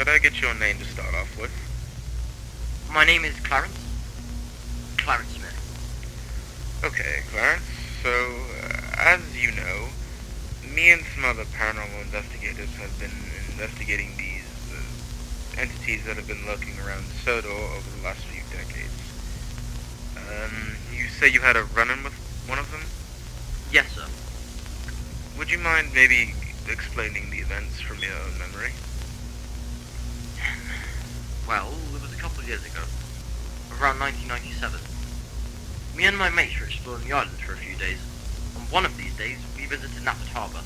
could I get your name to start off with? My name is Clarence. Clarence Smith. Okay, Clarence. So, as you know, me and some other paranormal investigators have been investigating these entities that have been lurking around Sodor over the last few decades. You say you had a run-in with one of them? Yes, sir. Would you mind maybe explaining the events from your own memory? Well, it was a couple of years ago, around 1997. Me and my mates were exploring the island for a few days. On one of these days, we visited Nappet Harbour.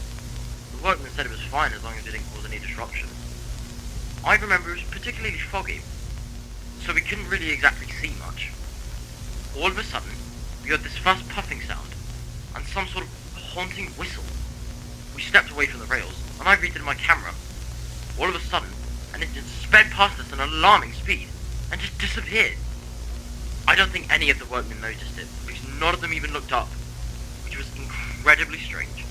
The workmen said it was fine as long as it didn't cause any disruption. I remember it was particularly foggy, so we couldn't really exactly see much. All of a sudden, we heard this fast puffing sound, and some sort of haunting whistle. We stepped away from the rails, and I read it in my camera. All of a sudden, an engine sped past us at an alarming speed, and just disappeared. I don't think any of the workmen noticed it, because none of them even looked up, which was incredibly strange.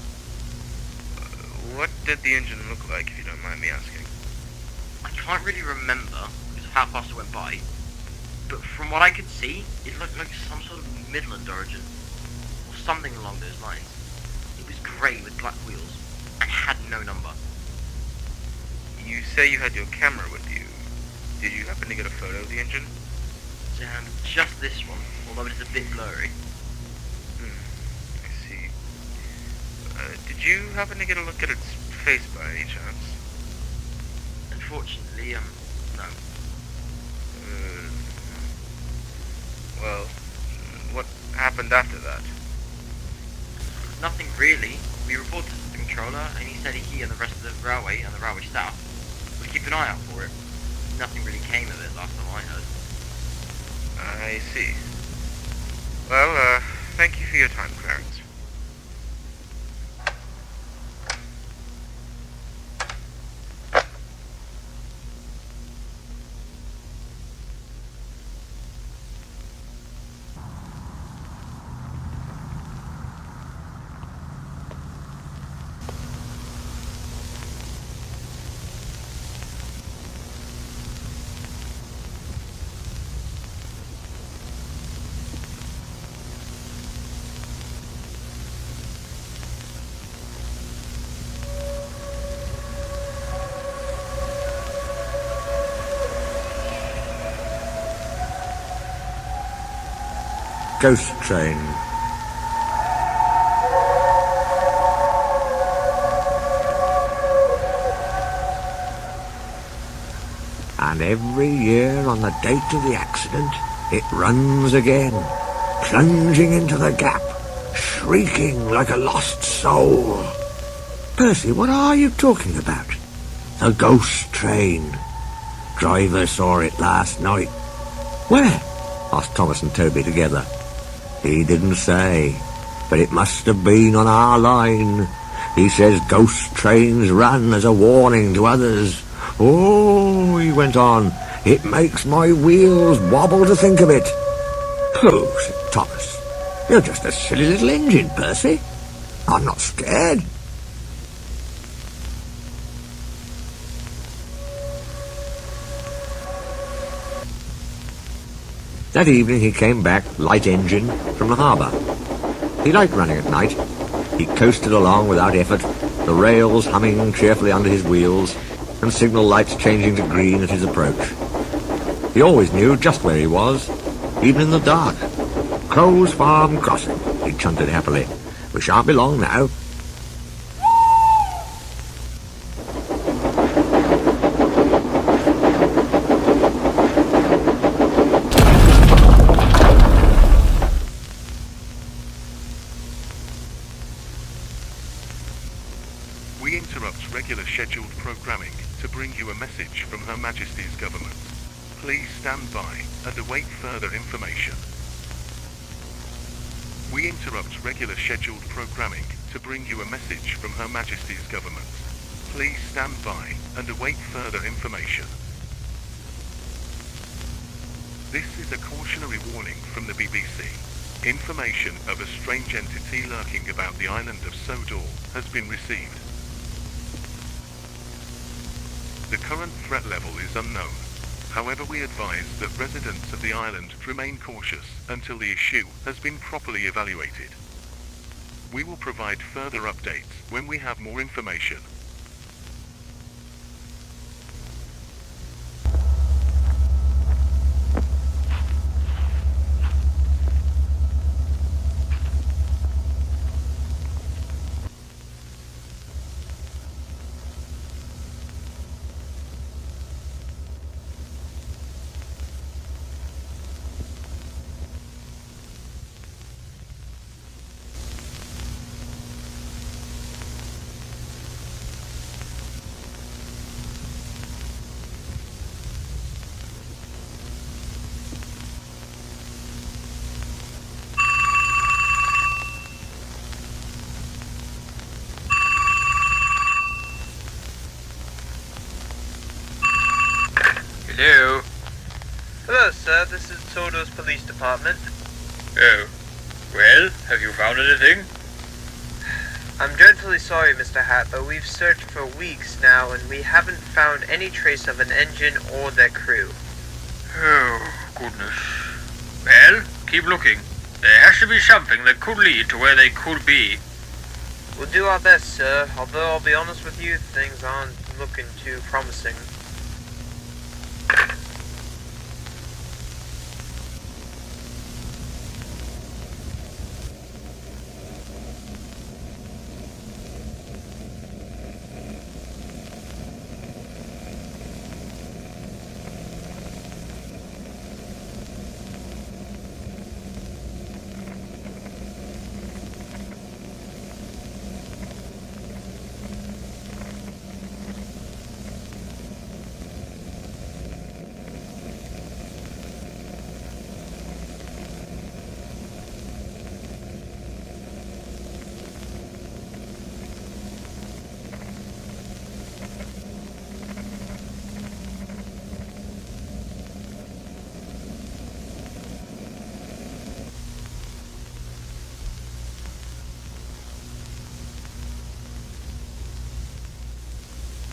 What did the engine look like, if you don't mind me asking? I can't really remember, because of how fast it went by, but from what I could see, it looked like some sort of Midland origin, or something along those lines. It was grey with black wheels, and had no number. You say you had your camera with you. Did you happen to get a photo of the engine? Just this one, although it's a bit blurry. I see. Did you happen to get a look at its face by any chance? Unfortunately, no. Well, what happened after that? Nothing really. We reported to the controller, and he said he and the rest of the railway and the railway staff would keep an eye out for it. Nothing really came of it last time I heard. I see. Well, thank you for your time, Clarence. Ghost Train. And every year on the date of the accident, it runs again, plunging into the gap, shrieking like a lost soul. Percy, what are you talking about? The Ghost Train. Driver saw it last night. Where? Asked Thomas and Toby together. He didn't say, but it must have been on our line. He says ghost trains run as a warning to others. Oh, he went on, it makes my wheels wobble to think of it. Pooh, said Thomas. You're just a silly little engine, Percy. I'm not scared. That evening he came back, light engine, from the harbour. He liked running at night. He coasted along without effort, the rails humming cheerfully under his wheels, and signal lights changing to green at his approach. He always knew just where he was, even in the dark. Crow's Farm Crossing, he chunted happily. We shan't be long now. We interrupt regular scheduled programming to bring you a message from Her Majesty's government. Please stand by and await further information. We interrupt regular scheduled programming to bring you a message from Her Majesty's government. Please stand by and await further information. This is a cautionary warning from the BBC. Information of a strange entity lurking about the island of Sodor has been received. The current threat level is unknown. However, we advise that residents of the island remain cautious until the issue has been properly evaluated. We will provide further updates when we have more information. Hello? Hello, sir. This is Todo's police department. Oh. Well, have you found anything? I'm dreadfully sorry, Mr. Hat, but we've searched for weeks now, and we haven't found any trace of an engine or their crew. Oh, goodness. Well, keep looking. There has to be something that could lead to where they could be. We'll do our best, sir, although I'll be honest with you, things aren't looking too promising.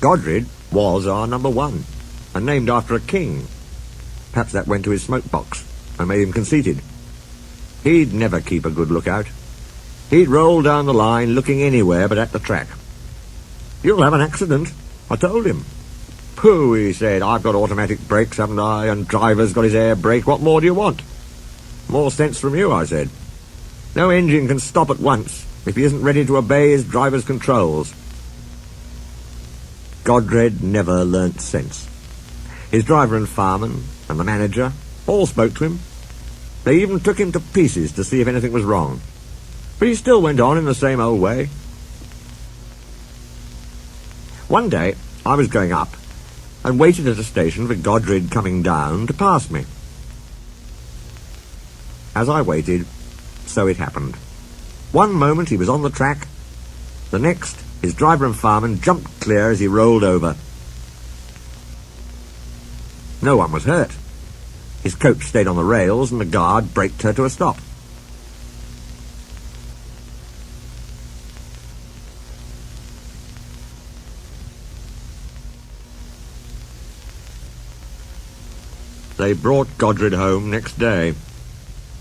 Godred was our number one, and named after a king. Perhaps that went to his smoke box and made him conceited. He'd never keep a good lookout. He'd roll down the line looking anywhere but at the track. "You'll have an accident," I told him. "Pooh," he said, "I've got automatic brakes, haven't I? And driver's got his air brake. What more do you want?" "More sense from you," I said. "No engine can stop at once if he isn't ready to obey his driver's controls." Godred never learnt sense. His driver and fireman and the manager all spoke to him. They even took him to pieces to see if anything was wrong. But he still went on in the same old way. One day I was going up and waited at a station for Godred coming down to pass me. As I waited, so it happened. One moment he was on the track, the next his driver and fireman jumped clear as he rolled over. No one was hurt. His coach stayed on the rails and the guard braked her to a stop. They brought Godred home next day.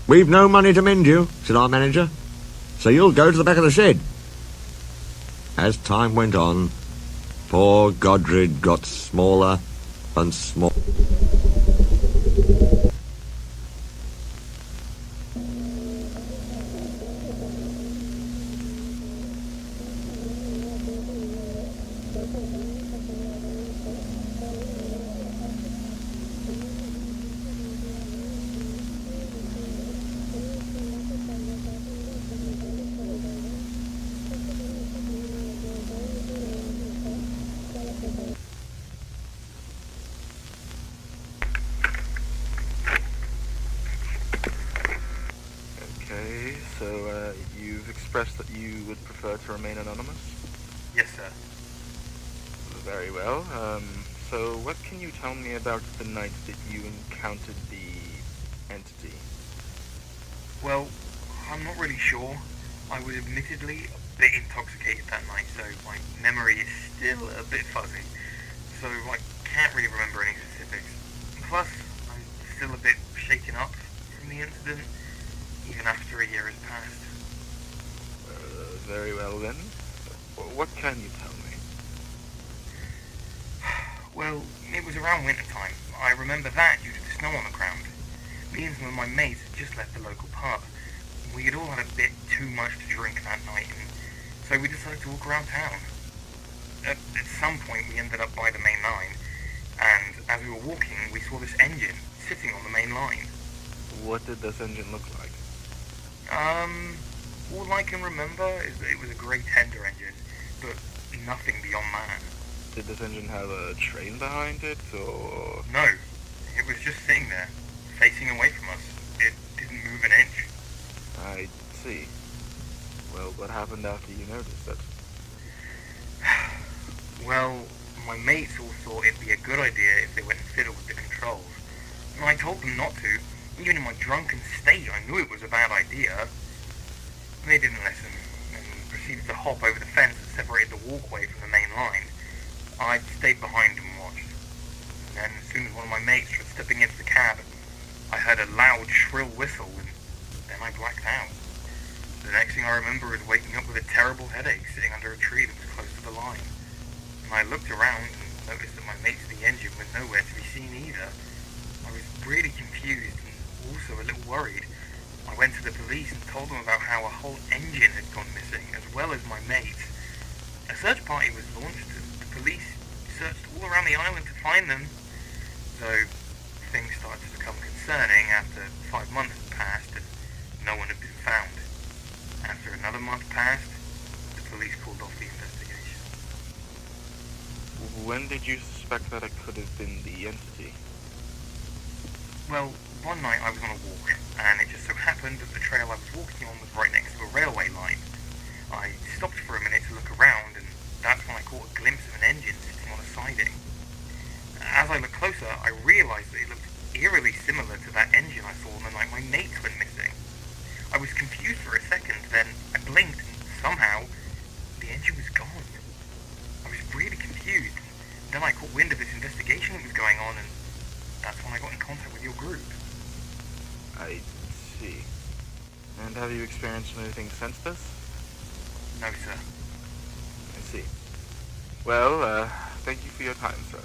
"We've no money to mend you," said our manager, "so you'll go to the back of the shed." As time went on, poor Godred got smaller and smaller. Okay, so you've expressed that you would prefer to remain anonymous? Yes, sir. Very well. So what can you tell me about the night that you encountered the entity? Well, I'm not really sure. I was admittedly a bit intoxicated that night, so my memory is still a bit fuzzy. So I can't really remember any specifics. Plus, I'm still a bit shaken up from the incident, even after a year has passed. Very well then. What can you tell me? Well, it was around winter time. I remember that due to the snow on the ground. Me and some of my mates had just left the local pub. We had all had a bit too much to drink that night, and so we decided to walk around town. At some point, we ended up by the main line, and as we were walking, we saw this engine sitting on the main line. What did this engine look like? All I can remember is that it was a grey tender engine, but nothing beyond that. Did this engine have a train behind it, or...? No, it was just sitting there, facing away from us. It didn't move an inch. I see. Well, what happened after you noticed it? Well, my mates all thought it'd be a good idea if they went and fiddled with the controls. And I told them not to. Even in my drunken state, I knew it was a bad idea. They didn't listen, and proceeded to hop over the fence that separated the walkway from the main line. I stayed behind and watched. And then, as soon as one of my mates was stepping into the cab, I heard a loud, shrill whistle, and then I blacked out. The next thing I remember is waking up with a terrible headache sitting under a tree that was close to the line. And I looked around and noticed that my mates in the engine were nowhere to be seen either. I was really confused and also a little worried. I went to the police and told them about how a whole engine had gone missing, as well as my mates. A search party was launched and the police searched all around the island to find them. Though things started to become concerning after 5 months had passed and no one had been found. After another month passed, the police called off the investigation. When did you suspect that it could have been the entity? Well, one night I was on a walk, and it just so happened that the trail I was walking on was right next to a railway line. I stopped for a minute to look around, and that's when I caught a glimpse of an engine sitting on a siding. As I looked closer, I realized that it looked eerily similar to that engine I saw on the night my mates went missing. I was confused for a second, then I blinked, and somehow, the engine was gone. I was really confused, and then I caught wind of this investigation that was going on, and that's when I got in contact with your group. I see. And have you experienced anything since this? No, sir. I see. Well, thank you for your time, sir.